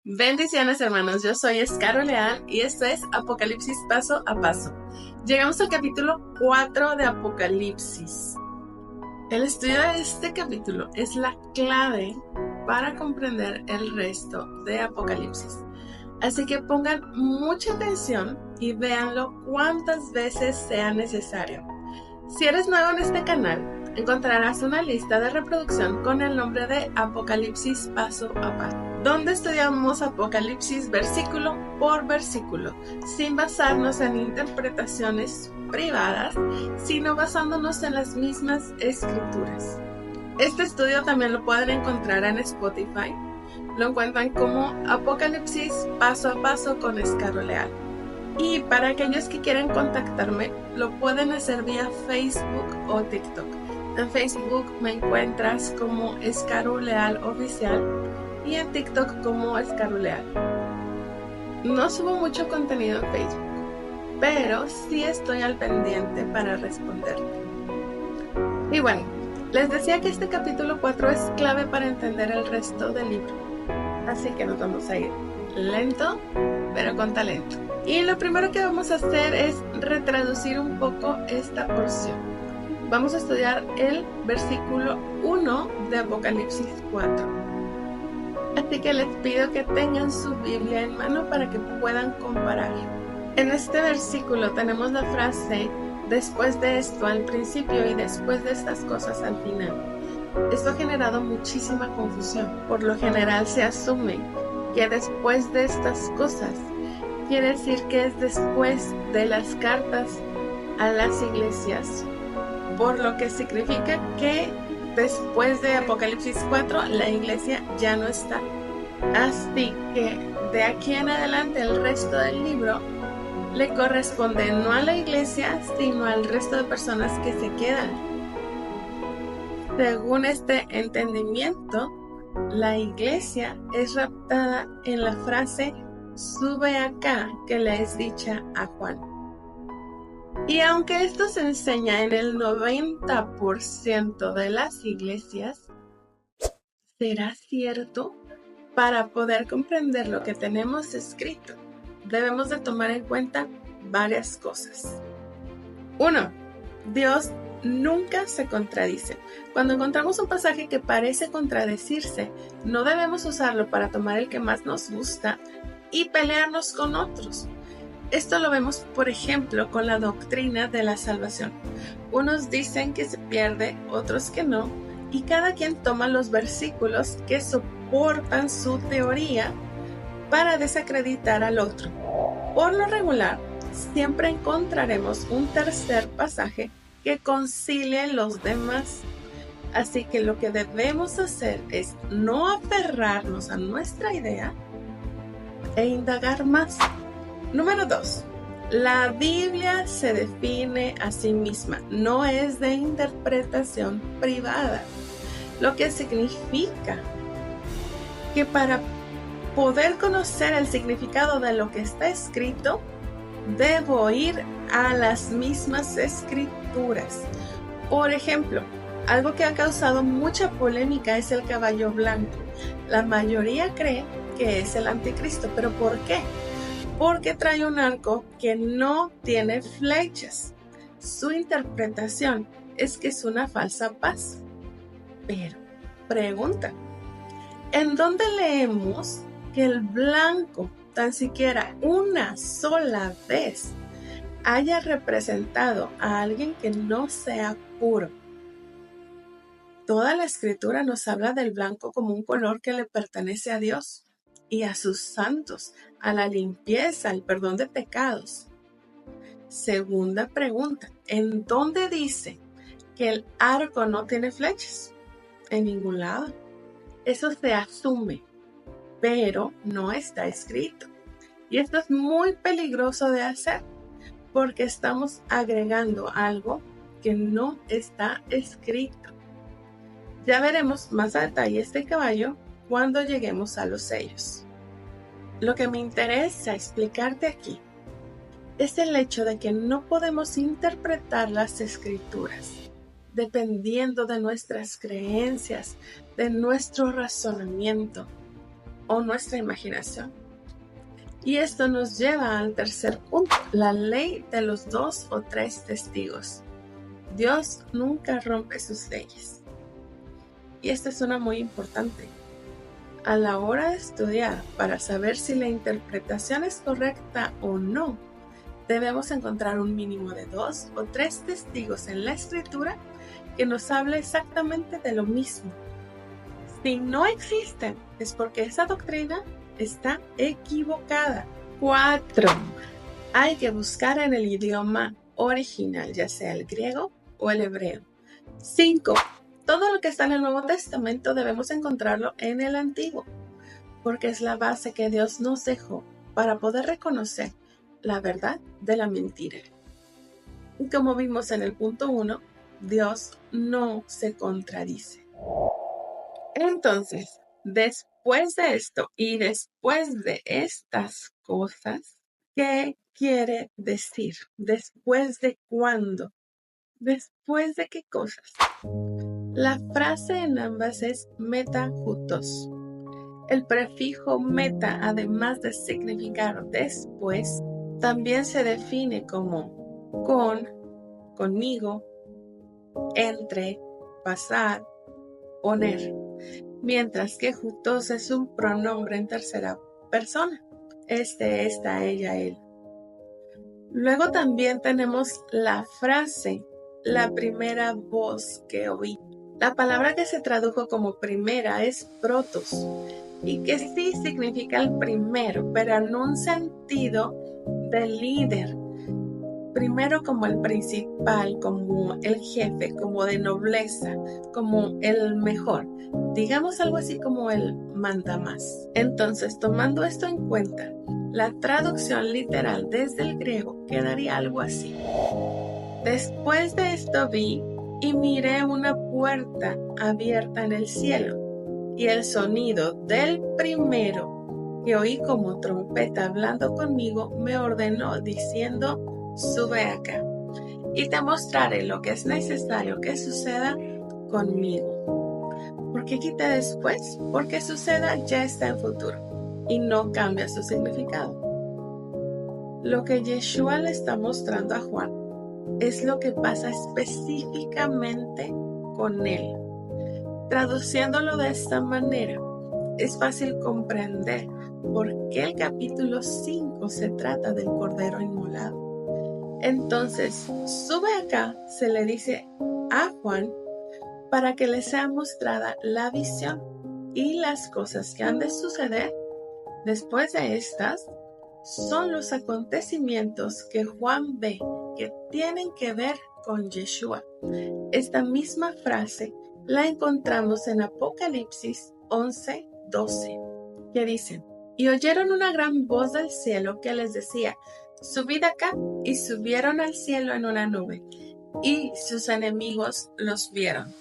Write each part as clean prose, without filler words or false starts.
Bendiciones, hermanos, yo soy Escaro Leal y esto es Apocalipsis Paso a Paso. Llegamos al capítulo 4 de Apocalipsis. El estudio de este capítulo es la clave para comprender el resto de Apocalipsis. Así que pongan mucha atención y véanlo cuantas veces sea necesario. Si eres nuevo en este canal, encontrarás una lista de reproducción con el nombre de Apocalipsis Paso a Paso, donde estudiamos Apocalipsis versículo por versículo, sin basarnos en interpretaciones privadas, sino basándonos en las mismas escrituras. Este estudio también lo pueden encontrar en Spotify. Lo encuentran como Apocalipsis Paso a Paso con Escaro Leal. Y para aquellos que quieren contactarme, lo pueden hacer vía Facebook o TikTok. En Facebook me encuentras como Escaro Leal Oficial y en TikTok como Escaro Leal. No subo mucho contenido en Facebook, pero sí estoy al pendiente para responderte. Y bueno, les decía que este capítulo 4 es clave para entender el resto del libro. Así que nos vamos a ir lento, pero con talento. Y lo primero que vamos a hacer es retraducir un poco esta porción. Vamos a estudiar el versículo 1 de Apocalipsis 4. Así que les pido que tengan su Biblia en mano para que puedan comparar. En este versículo tenemos la frase después de esto al principio y después de estas cosas al final. Esto ha generado muchísima confusión. Por lo general se asume que después de estas cosas quiere decir que es después de las cartas a las iglesias, por lo que significa que después de Apocalipsis 4 la iglesia ya no está. Así que de aquí en adelante el resto del libro le corresponde no a la iglesia, sino al resto de personas que se quedan. Según este entendimiento, la iglesia es raptada en la frase "sube acá" que le es dicha a Juan. Y aunque esto se enseña en el 90% de las iglesias, ¿será cierto? Para poder comprender lo que tenemos escrito, debemos de tomar en cuenta varias cosas. 1. Dios nunca se contradice. Cuando encontramos un pasaje que parece contradecirse, no debemos usarlo para tomar el que más nos gusta y pelearnos con otros. Esto lo vemos, por ejemplo, con la doctrina de la salvación. Unos dicen que se pierde, otros que no, y cada quien toma los versículos que soportan su teoría para desacreditar al otro. Por lo regular, siempre encontraremos un tercer pasaje que concilie los demás. Así que lo que debemos hacer es no aferrarnos a nuestra idea e indagar más. Número 2. La Biblia se define a sí misma, no es de interpretación privada, lo que significa que para poder conocer el significado de lo que está escrito, debo ir a las mismas escrituras. Por ejemplo, algo que ha causado mucha polémica es el caballo blanco. La mayoría cree que es el anticristo, ¿pero por qué? Porque trae un arco que no tiene flechas. Su interpretación es que es una falsa paz. Pero, pregunta, ¿en dónde leemos que el blanco tan siquiera una sola vez haya representado a alguien que no sea puro? Toda la escritura nos habla del blanco como un color que le pertenece a Dios y a sus santos, a la limpieza, al perdón de pecados. Segunda pregunta, ¿en dónde dice que el arco no tiene flechas? En ningún lado. Eso se asume, pero no está escrito. Y esto es muy peligroso de hacer, porque estamos agregando algo que no está escrito. Ya veremos más a detalle este caballo cuando lleguemos a los sellos. Lo que me interesa explicarte aquí es el hecho de que no podemos interpretar las escrituras dependiendo de nuestras creencias, de nuestro razonamiento. o nuestra imaginación. Y esto nos lleva al tercer punto, la ley de los 2 o 3 testigos. Dios nunca rompe sus leyes. Y esta es una muy importante. A la hora de estudiar, para saber si la interpretación es correcta o no, debemos encontrar un mínimo de 2 o 3 testigos en la Escritura que nos hable exactamente de lo mismo. Si no existen, es porque esa doctrina está equivocada. 4. Hay que buscar en el idioma original, ya sea el griego o el hebreo. 5. Todo lo que está en el Nuevo Testamento debemos encontrarlo en el Antiguo, porque es la base que Dios nos dejó para poder reconocer la verdad de la mentira. Y como vimos en el punto 1, Dios no se contradice. Entonces, después de esto y después de estas cosas, ¿qué quiere decir? ¿Después de cuándo? ¿Después de qué cosas? La frase en ambas es metajutos. El prefijo meta, además de significar después, también se define como con, conmigo, entre, pasar, poner, mientras que jutos es un pronombre en tercera persona. Este, esta, ella, él. Luego también tenemos la frase, la primera voz que oí. La palabra que se tradujo como primera es protos, y que sí significa el primero, pero en un sentido de líder. Primero como el principal, como el jefe, como de nobleza, como el mejor. Digamos algo así como el mandamás. Entonces, tomando esto en cuenta, la traducción literal desde el griego quedaría algo así. Después de esto vi y miré una puerta abierta en el cielo, y el sonido del primero que oí como trompeta hablando conmigo me ordenó diciendo: sube acá y te mostraré lo que es necesario que suceda conmigo. ¿Por qué quité después? Porque suceda ya está en futuro y no cambia su significado. Lo que Yeshua le está mostrando a Juan es lo que pasa específicamente con él. Traduciéndolo de esta manera, es fácil comprender por qué el capítulo 5 se trata del Cordero Inmolado. Entonces, sube acá, se le dice a Juan para que le sea mostrada la visión y las cosas que han de suceder después de estas son los acontecimientos que Juan ve que tienen que ver con Yeshua. Esta misma frase la encontramos en Apocalipsis 11:12, que dicen: y oyeron una gran voz del cielo que les decía: subid acá, y subieron al cielo en una nube, y sus enemigos los vieron.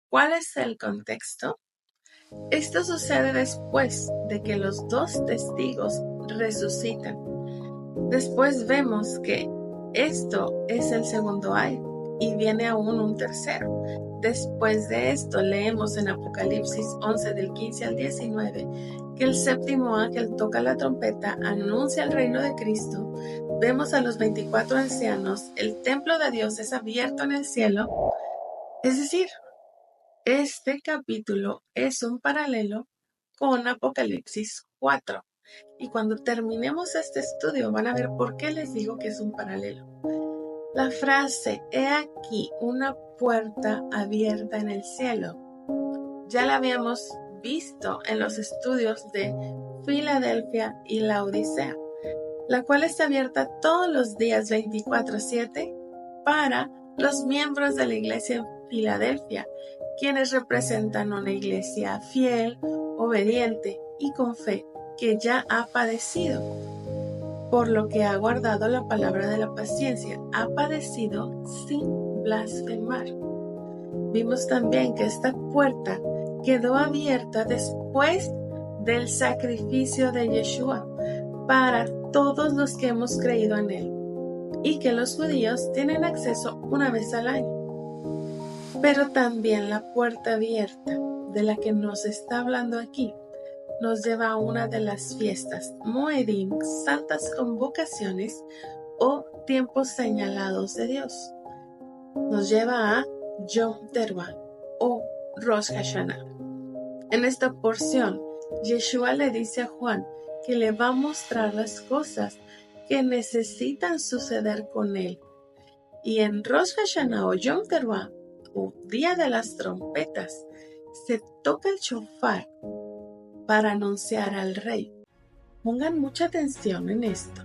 ¿Cuál es el contexto? Esto sucede después de que los 2 testigos resucitan. Después vemos que esto es el segundo año y viene aún un tercero. Después de esto leemos en Apocalipsis 11 del 15 al 19 que el séptimo ángel toca la trompeta, anuncia el reino de Cristo. Vemos a los 24 ancianos, el templo de Dios es abierto en el cielo. Es decir, este capítulo es un paralelo con Apocalipsis 4. Y cuando terminemos este estudio van a ver por qué les digo que es un paralelo. La frase, he aquí una puerta abierta en el cielo, ya la habíamos visto en los estudios de Filadelfia y Laodicea, la cual está abierta todos los días 24/7 para los miembros de la iglesia en Filadelfia, quienes representan una iglesia fiel, obediente y con fe, que ya ha padecido, por lo que ha guardado la palabra de la paciencia, ha padecido sin blasfemar. Vimos también que esta puerta quedó abierta después del sacrificio de Yeshua para todos los que hemos creído en él, y que los judíos tienen acceso una vez al año. Pero también la puerta abierta de la que nos está hablando aquí nos lleva a una de las fiestas, Moedim, santas convocaciones o tiempos señalados de Dios. Nos lleva a Yom Teruah o Rosh Hashanah. En esta porción, Yeshua le dice a Juan que le va a mostrar las cosas que necesitan suceder con él. Y en Rosh Hashanah o Yom Teruah, o Día de las Trompetas, se toca el shofar para anunciar al rey. Pongan mucha atención en esto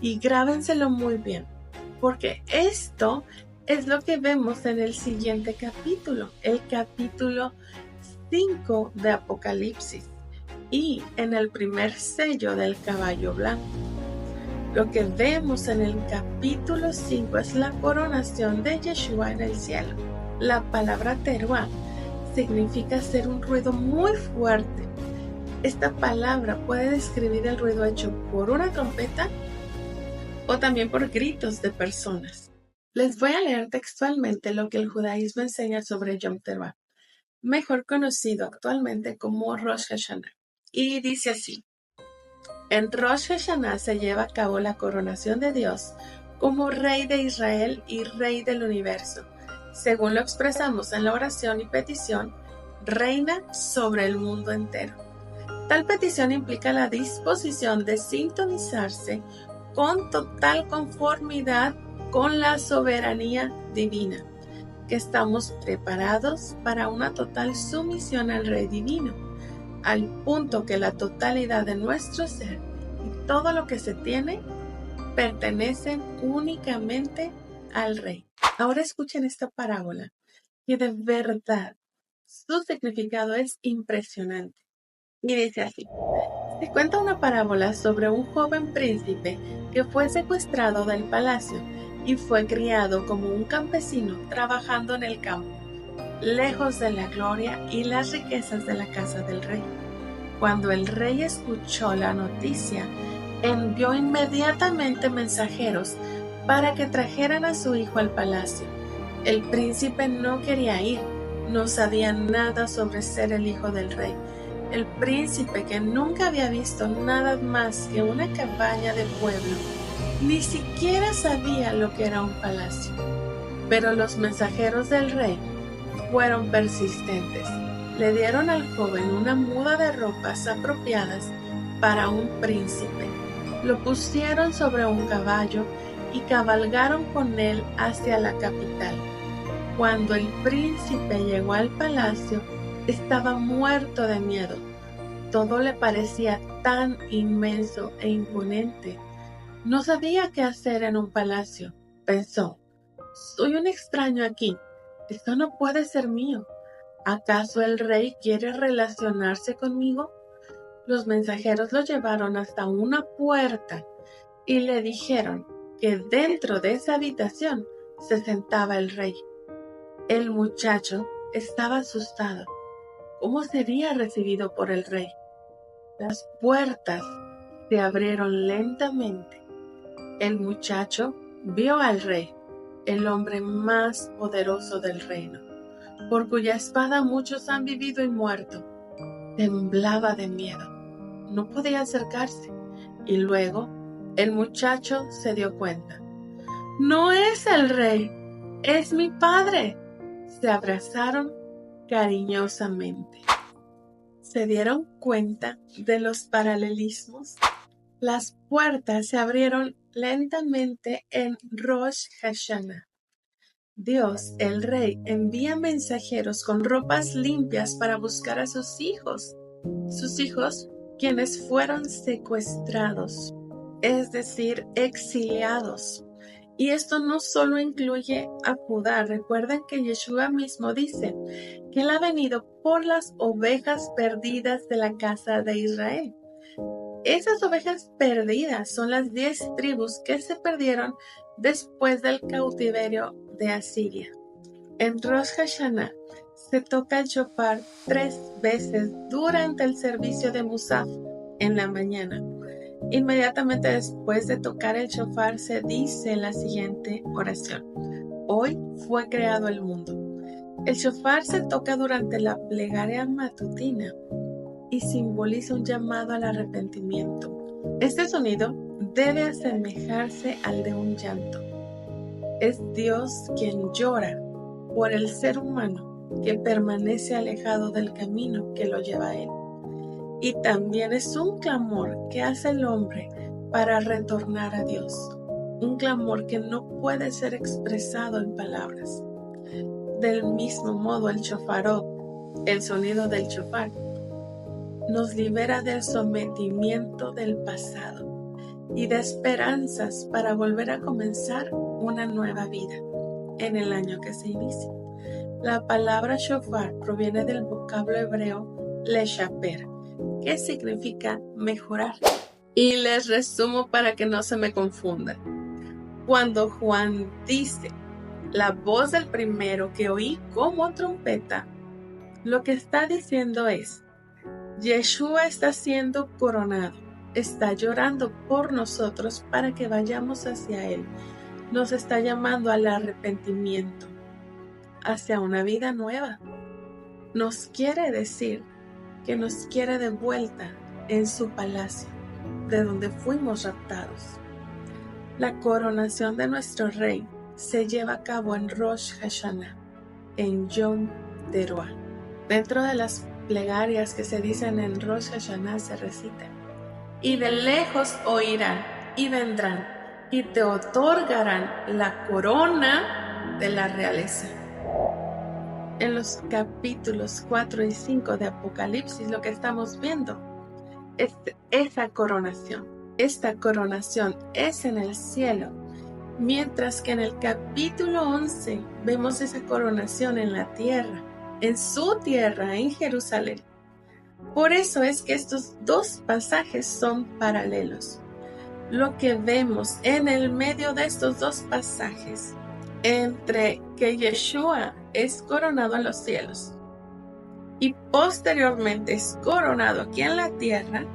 y grábenselo muy bien, porque esto es lo que vemos en el siguiente capítulo, el capítulo 5 de Apocalipsis, y en el primer sello del caballo blanco. Lo que vemos en el capítulo 5 es la coronación de Yeshua en el cielo. La palabra teruah significa hacer un ruido muy fuerte. Esta palabra puede describir el ruido hecho por una trompeta o también por gritos de personas. Les voy a leer textualmente lo que el judaísmo enseña sobre Yom Teruah, mejor conocido actualmente como Rosh Hashanah. Y dice así: en Rosh Hashanah se lleva a cabo la coronación de Dios como Rey de Israel y Rey del universo. Según lo expresamos en la oración y petición, reina sobre el mundo entero. Tal petición implica la disposición de sintonizarse con total conformidad con la soberanía divina, que estamos preparados para una total sumisión al Rey Divino, al punto que la totalidad de nuestro ser y todo lo que se tiene pertenecen únicamente al Rey. Ahora escuchen esta parábola, que de verdad su significado es impresionante. Y dice así: se cuenta una parábola sobre un joven príncipe que fue secuestrado del palacio y fue criado como un campesino trabajando en el campo, lejos de la gloria y las riquezas de la casa del rey. Cuando el rey escuchó la noticia, envió inmediatamente mensajeros para que trajeran a su hijo al palacio. El príncipe no quería ir, no sabía nada sobre ser el hijo del rey. El príncipe, que nunca había visto nada más que una cabaña de pueblo, ni siquiera sabía lo que era un palacio. Pero los mensajeros del rey fueron persistentes. Le dieron al joven una muda de ropas apropiadas para un príncipe. Lo pusieron sobre un caballo y cabalgaron con él hacia la capital. Cuando el príncipe llegó al palacio, estaba muerto de miedo. Todo le parecía tan inmenso e imponente. No sabía qué hacer en un palacio. Pensó: soy un extraño aquí. Esto no puede ser mío. ¿Acaso el rey quiere relacionarse conmigo? Los mensajeros lo llevaron hasta una puerta y le dijeron que dentro de esa habitación se sentaba el rey. El muchacho estaba asustado. ¿Cómo sería recibido por el rey? Las puertas se abrieron lentamente. El muchacho vio al rey, el hombre más poderoso del reino, por cuya espada muchos han vivido y muerto. Temblaba de miedo. No podía acercarse. Y luego el muchacho se dio cuenta. No es el rey, es mi padre. Se abrazaron cariñosamente. ¿Se dieron cuenta de los paralelismos? Las puertas se abrieron lentamente en Rosh Hashanah. Dios, el Rey, envía mensajeros con ropas limpias para buscar a sus hijos quienes fueron secuestrados, es decir, exiliados. Y esto no solo incluye a Judá. Recuerden que Yeshua mismo dice que Él ha venido por las ovejas perdidas de la casa de Israel. Esas ovejas perdidas son las 10 tribus que se perdieron después del cautiverio de Asiria. En Rosh Hashanah se toca el shofar 3 veces durante el servicio de Musaf en la mañana. Inmediatamente después de tocar el shofar se dice la siguiente oración: hoy fue creado el mundo. El shofar se toca durante la plegaria matutina y simboliza un llamado al arrepentimiento. Este sonido debe asemejarse al de un llanto. Es Dios quien llora por el ser humano que permanece alejado del camino que lo lleva a Él. Y también es un clamor que hace el hombre para retornar a Dios. Un clamor que no puede ser expresado en palabras. Del mismo modo, el shofarot, el sonido del shofar, nos libera del sometimiento del pasado y de esperanzas para volver a comenzar una nueva vida en el año que se inicia. La palabra shofar proviene del vocablo hebreo leshaper, que significa mejorar. Y les resumo para que no se me confunda. Cuando Juan dice, la voz del primero que oí como trompeta, lo que está diciendo es, Yeshua está siendo coronado, está llorando por nosotros para que vayamos hacia Él. Nos está llamando al arrepentimiento, hacia una vida nueva. Nos quiere decir que nos quiere de vuelta en su palacio, de donde fuimos raptados. La coronación de nuestro rey se lleva a cabo en Rosh Hashanah, en Yom Teruah. Dentro de las plegarias que se dicen en Rosh Hashanah se recitan: y de lejos oirán y vendrán y te otorgarán la corona de la realeza. En los capítulos 4 y 5 de Apocalipsis lo que estamos viendo es esa coronación. Esta coronación es en el cielo, mientras que en el capítulo 11 vemos esa coronación en la tierra, en su tierra, en Jerusalén. Por eso es que estos dos pasajes son paralelos. Lo que vemos en el medio de estos dos pasajes, entre que Yeshua es coronado en los cielos y posteriormente es coronado aquí en la tierra,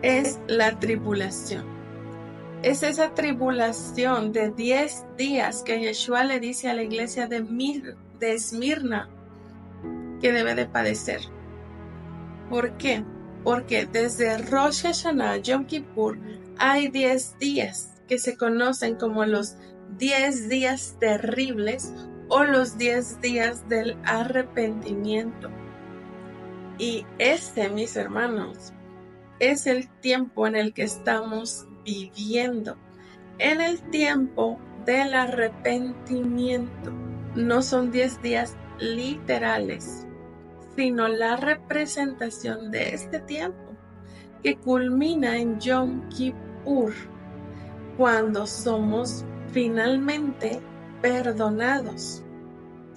es la tribulación. Es esa tribulación de 10 días que Yeshua le dice a la iglesia de Esmirna que debe de padecer. ¿Por qué? Porque desde Rosh Hashanah, Yom Kippur, hay 10 días que se conocen como los 10 días terribles o los 10 días del arrepentimiento. Y mis hermanos, es el tiempo en el que estamos viviendo, en el tiempo del arrepentimiento. No son 10 días literales, sino la representación de este tiempo que culmina en Yom Kippur, cuando somos finalmente perdonados,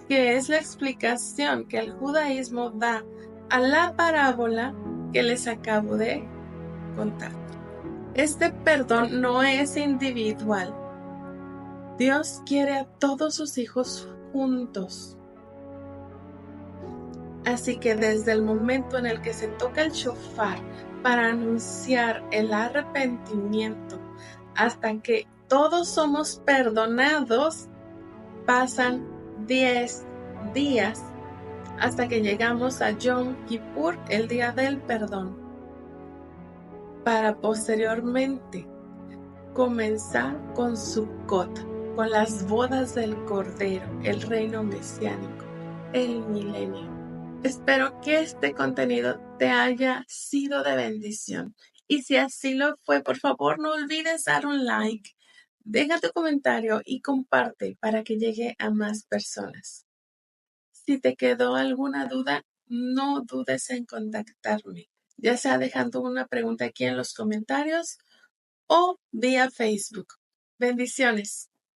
que es la explicación que el judaísmo da a la parábola que les acabo de contar. Este perdón no es individual. Dios quiere a todos sus hijos juntos. Así que desde el momento en el que se toca el shofar para anunciar el arrepentimiento hasta que todos somos perdonados, pasan 10 días hasta que llegamos a Yom Kippur, el día del perdón, para posteriormente comenzar con Sukkot, con las bodas del Cordero, el reino mesiánico, el milenio. Espero que este contenido te haya sido de bendición. Y si así lo fue, por favor, no olvides dar un like, deja tu comentario y comparte para que llegue a más personas. Si te quedó alguna duda, no dudes en contactarme, ya sea dejando una pregunta aquí en los comentarios o vía Facebook. Bendiciones.